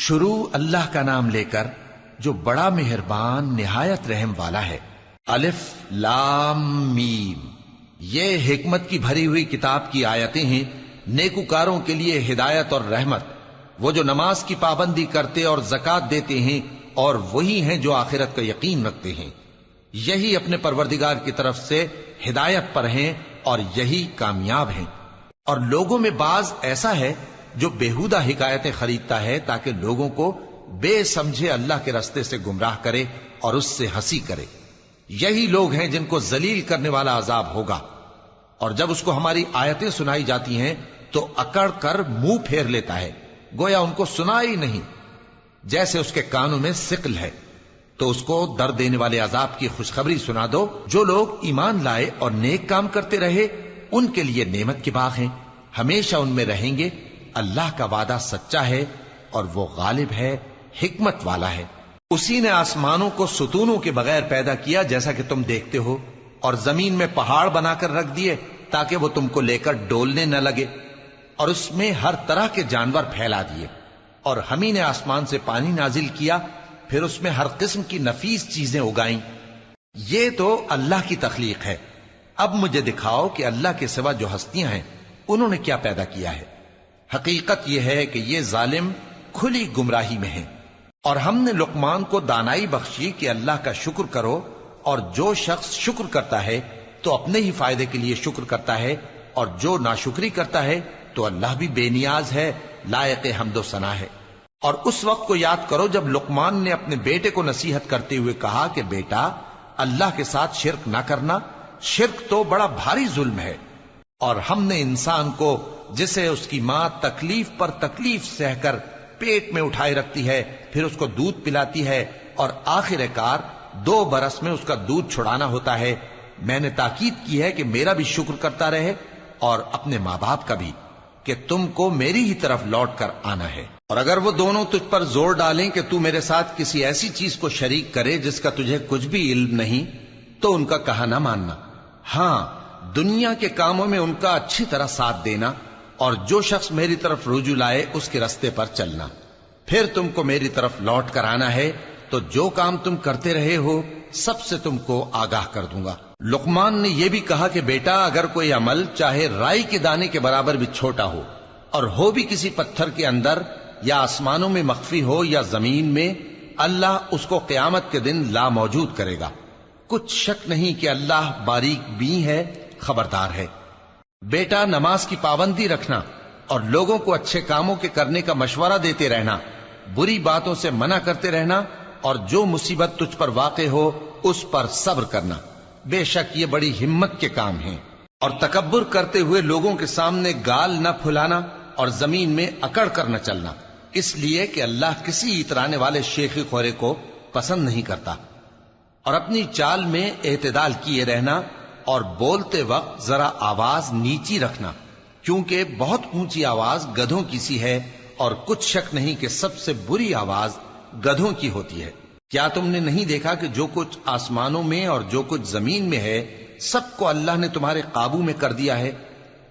شروع اللہ کا نام لے کر جو بڑا مہربان نہایت رحم والا ہے۔ الف لام میم، یہ حکمت کی بھری ہوئی کتاب کی آیتیں ہیں، نیکوکاروں کے لیے ہدایت اور رحمت، وہ جو نماز کی پابندی کرتے اور زکوٰۃ دیتے ہیں، اور وہی ہیں جو آخرت کا یقین رکھتے ہیں، یہی اپنے پروردگار کی طرف سے ہدایت پر ہیں اور یہی کامیاب ہیں۔ اور لوگوں میں بعض ایسا ہے جو بیہودہ حکایتیں خریدتا ہے تاکہ لوگوں کو بے سمجھے اللہ کے رستے سے گمراہ کرے اور اس سے ہنسی کرے، یہی لوگ ہیں جن کو ذلیل کرنے والا عذاب ہوگا۔ اور جب اس کو ہماری آیتیں سنائی جاتی ہیں تو اکڑ کر منہ پھیر لیتا ہے، گویا ان کو سنا ہی نہیں، جیسے اس کے کانوں میں ثقل ہے۔ تو اس کو درد دینے والے عذاب کی خوشخبری سنا دو۔ جو لوگ ایمان لائے اور نیک کام کرتے رہے ان کے لیے نعمت کے باغ ہیں، ہمیشہ ان میں رہیں گے۔ اللہ کا وعدہ سچا ہے اور وہ غالب ہے، حکمت والا ہے۔ اسی نے آسمانوں کو ستونوں کے بغیر پیدا کیا جیسا کہ تم دیکھتے ہو، اور زمین میں پہاڑ بنا کر رکھ دیے تاکہ وہ تم کو لے کر ڈولنے نہ لگے، اور اس میں ہر طرح کے جانور پھیلا دیے۔ اور ہم ہی نے آسمان سے پانی نازل کیا، پھر اس میں ہر قسم کی نفیس چیزیں اگائیں۔ یہ تو اللہ کی تخلیق ہے۔ اب مجھے دکھاؤ کہ اللہ کے سوا جو ہستیاں ہیں انہوں نے کیا پیدا کیا ہے۔ حقیقت یہ ہے کہ یہ ظالم کھلی گمراہی میں ہیں۔ اور ہم نے لقمان کو دانائی بخشی کہ اللہ کا شکر کرو، اور جو شخص شکر کرتا ہے تو اپنے ہی فائدے کے لیے شکر کرتا ہے، اور جو ناشکری کرتا ہے تو اللہ بھی بے نیاز ہے، لائق حمد و ثنا ہے۔ اور اس وقت کو یاد کرو جب لقمان نے اپنے بیٹے کو نصیحت کرتے ہوئے کہا کہ بیٹا، اللہ کے ساتھ شرک نہ کرنا، شرک تو بڑا بھاری ظلم ہے۔ اور ہم نے انسان کو جسے اس کی ماں تکلیف پر تکلیف سہ کر پیٹ میں اٹھائے رکھتی ہے، پھر اس کو دودھ پلاتی ہے، اور آخر کار 2 برس میں اس کا دودھ چھڑانا ہوتا ہے، میں نے تاکید کی ہے کہ میرا بھی شکر کرتا رہے اور اپنے ماں باپ کا بھی، کہ تم کو میری ہی طرف لوٹ کر آنا ہے۔ اور اگر وہ دونوں تجھ پر زور ڈالیں کہ تو میرے ساتھ کسی ایسی چیز کو شریک کرے جس کا تجھے کچھ بھی علم نہیں، تو ان کا کہا نہ ماننا۔ ہاں، دنیا کے کاموں میں ان کا اچھی طرح ساتھ دینا، اور جو شخص میری طرف رجوع لائے اس کے رستے پر چلنا۔ پھر تم کو میری طرف لوٹ کر آنا ہے، تو جو کام تم کرتے رہے ہو سب سے تم کو آگاہ کر دوں گا۔ لقمان نے یہ بھی کہا کہ بیٹا، اگر کوئی عمل چاہے رائی کے دانے کے برابر بھی چھوٹا ہو، اور ہو بھی کسی پتھر کے اندر یا آسمانوں میں مخفی ہو یا زمین میں، اللہ اس کو قیامت کے دن لا موجود کرے گا۔ کچھ شک نہیں کہ اللہ باریک بین ہے، خبردار ہے۔ بیٹا، نماز کی پابندی رکھنا اور لوگوں کو اچھے کاموں کے کرنے کا مشورہ دیتے رہنا، بری باتوں سے منع کرتے رہنا، اور جو مصیبت تجھ پر واقع ہو اس پر صبر کرنا، بے شک یہ بڑی ہمت کے کام ہیں۔ اور تکبر کرتے ہوئے لوگوں کے سامنے گال نہ پھلانا اور زمین میں اکڑ کر نہ چلنا، اس لیے کہ اللہ کسی اترانے والے شیخی خورے کو پسند نہیں کرتا۔ اور اپنی چال میں اعتدال کیے رہنا، اور بولتے وقت ذرا آواز نیچی رکھنا، کیونکہ بہت اونچی آواز گدھوں کی سی ہے، اور کچھ شک نہیں کہ سب سے بری آواز گدھوں کی ہوتی ہے۔ کیا تم نے نہیں دیکھا کہ جو کچھ آسمانوں میں اور جو کچھ زمین میں ہے سب کو اللہ نے تمہارے قابو میں کر دیا ہے،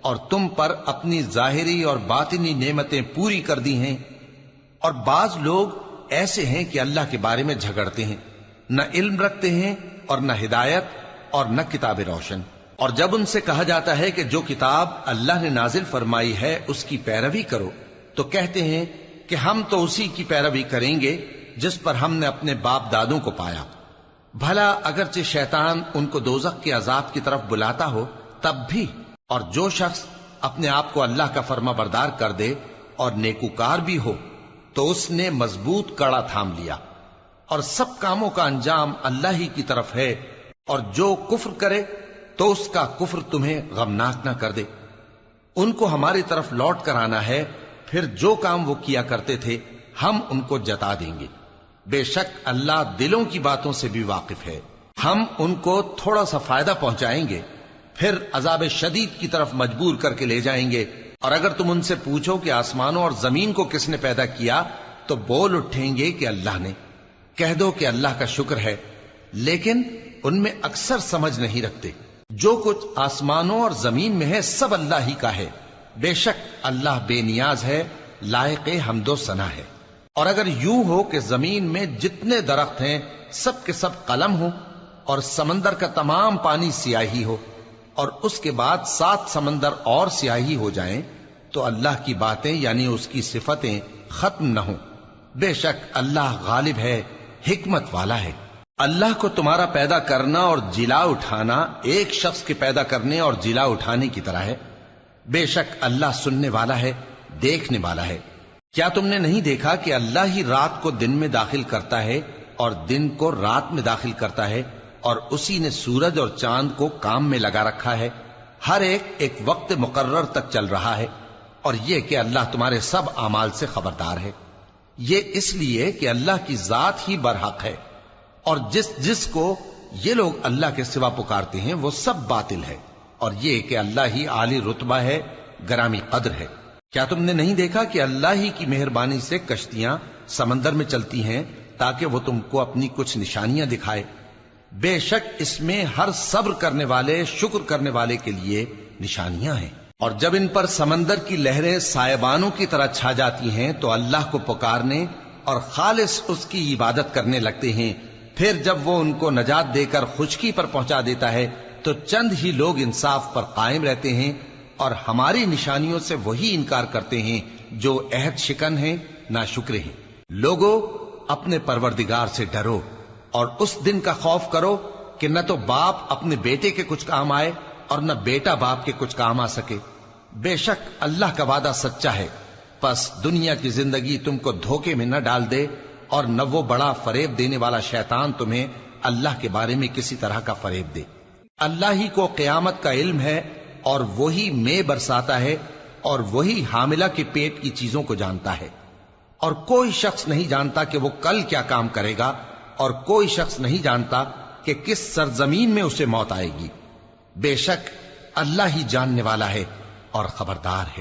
اور تم پر اپنی ظاہری اور باطنی نعمتیں پوری کر دی ہیں۔ اور بعض لوگ ایسے ہیں کہ اللہ کے بارے میں جھگڑتے ہیں، نہ علم رکھتے ہیں اور نہ ہدایت اور نہ کتاب روشن۔ اور جب ان سے کہا جاتا ہے کہ جو کتاب اللہ نے نازل فرمائی ہے اس کی پیروی کرو، تو کہتے ہیں کہ ہم تو اسی کی پیروی کریں گے جس پر ہم نے اپنے باپ دادوں کو پایا۔ بھلا اگرچہ شیطان ان کو دوزخ کے عذاب کی طرف بلاتا ہو تب بھی۔ اور جو شخص اپنے آپ کو اللہ کا فرما بردار کر دے اور نیکوکار بھی ہو تو اس نے مضبوط کڑا تھام لیا، اور سب کاموں کا انجام اللہ ہی کی طرف ہے۔ اور جو کفر کرے تو اس کا کفر تمہیں غمناک نہ کر دے۔ ان کو ہماری طرف لوٹ کر آنا ہے، پھر جو کام وہ کیا کرتے تھے ہم ان کو جتا دیں گے۔ بے شک اللہ دلوں کی باتوں سے بھی واقف ہے۔ ہم ان کو تھوڑا سا فائدہ پہنچائیں گے، پھر عذاب شدید کی طرف مجبور کر کے لے جائیں گے۔ اور اگر تم ان سے پوچھو کہ آسمانوں اور زمین کو کس نے پیدا کیا، تو بول اٹھیں گے کہ اللہ نے۔ کہہ دو کہ اللہ کا شکر ہے، لیکن ان میں اکثر سمجھ نہیں رکھتے۔ جو کچھ آسمانوں اور زمین میں ہے سب اللہ ہی کا ہے، بے شک اللہ بے نیاز ہے، لائق حمد و ثنا ہے۔ اور اگر یوں ہو کہ زمین میں جتنے درخت ہیں سب کے سب قلم ہو اور سمندر کا تمام پانی سیاہی ہو اور اس کے بعد 7 سمندر اور سیاہی ہو جائیں تو اللہ کی باتیں یعنی اس کی صفتیں ختم نہ ہوں. بے شک اللہ غالب ہے، حکمت والا ہے. اللہ کو تمہارا پیدا کرنا اور جلا اٹھانا ایک شخص کے پیدا کرنے اور جلا اٹھانے کی طرح ہے. بے شک اللہ سننے والا ہے، دیکھنے والا ہے. کیا تم نے نہیں دیکھا کہ اللہ ہی رات کو دن میں داخل کرتا ہے اور دن کو رات میں داخل کرتا ہے، اور اسی نے سورج اور چاند کو کام میں لگا رکھا ہے، ہر ایک وقت مقرر تک چل رہا ہے. اور یہ کہ اللہ تمہارے سب اعمال سے خبردار ہے. یہ اس لیے کہ اللہ کی ذات ہی برحق ہے، اور جس کو یہ لوگ اللہ کے سوا پکارتے ہیں وہ سب باطل ہے. اور یہ کہ اللہ ہی عالی رتبہ ہے، گرامی قدر ہے. کیا تم نے نہیں دیکھا کہ اللہ ہی کی مہربانی سے کشتیاں سمندر میں چلتی ہیں تاکہ وہ تم کو اپنی کچھ نشانیاں دکھائے؟ بے شک اس میں ہر صبر کرنے والے، شکر کرنے والے کے لیے نشانیاں ہیں. اور جب ان پر سمندر کی لہریں سائبانوں کی طرح چھا جاتی ہیں تو اللہ کو پکارنے اور خالص اس کی عبادت کرنے لگتے ہیں. پھر جب وہ ان کو نجات دے کر خشکی پر پہنچا دیتا ہے تو چند ہی لوگ انصاف پر قائم رہتے ہیں، اور ہماری نشانیوں سے وہی انکار کرتے ہیں جو عہد شکن ہیں، ناشکر ہیں. لوگو اپنے پروردگار سے ڈرو اور اس دن کا خوف کرو کہ نہ تو باپ اپنے بیٹے کے کچھ کام آئے اور نہ بیٹا باپ کے کچھ کام آ سکے. بے شک اللہ کا وعدہ سچا ہے. پس دنیا کی زندگی تم کو دھوکے میں نہ ڈال دے، اور نہ وہ بڑا فریب دینے والا شیطان تمہیں اللہ کے بارے میں کسی طرح کا فریب دے. اللہ ہی کو قیامت کا علم ہے، اور وہی میں برساتا ہے، اور وہی حاملہ کے پیٹ کی چیزوں کو جانتا ہے. اور کوئی شخص نہیں جانتا کہ وہ کل کیا کام کرے گا، اور کوئی شخص نہیں جانتا کہ کس سرزمین میں اسے موت آئے گی. بے شک اللہ ہی جاننے والا ہے اور خبردار ہے.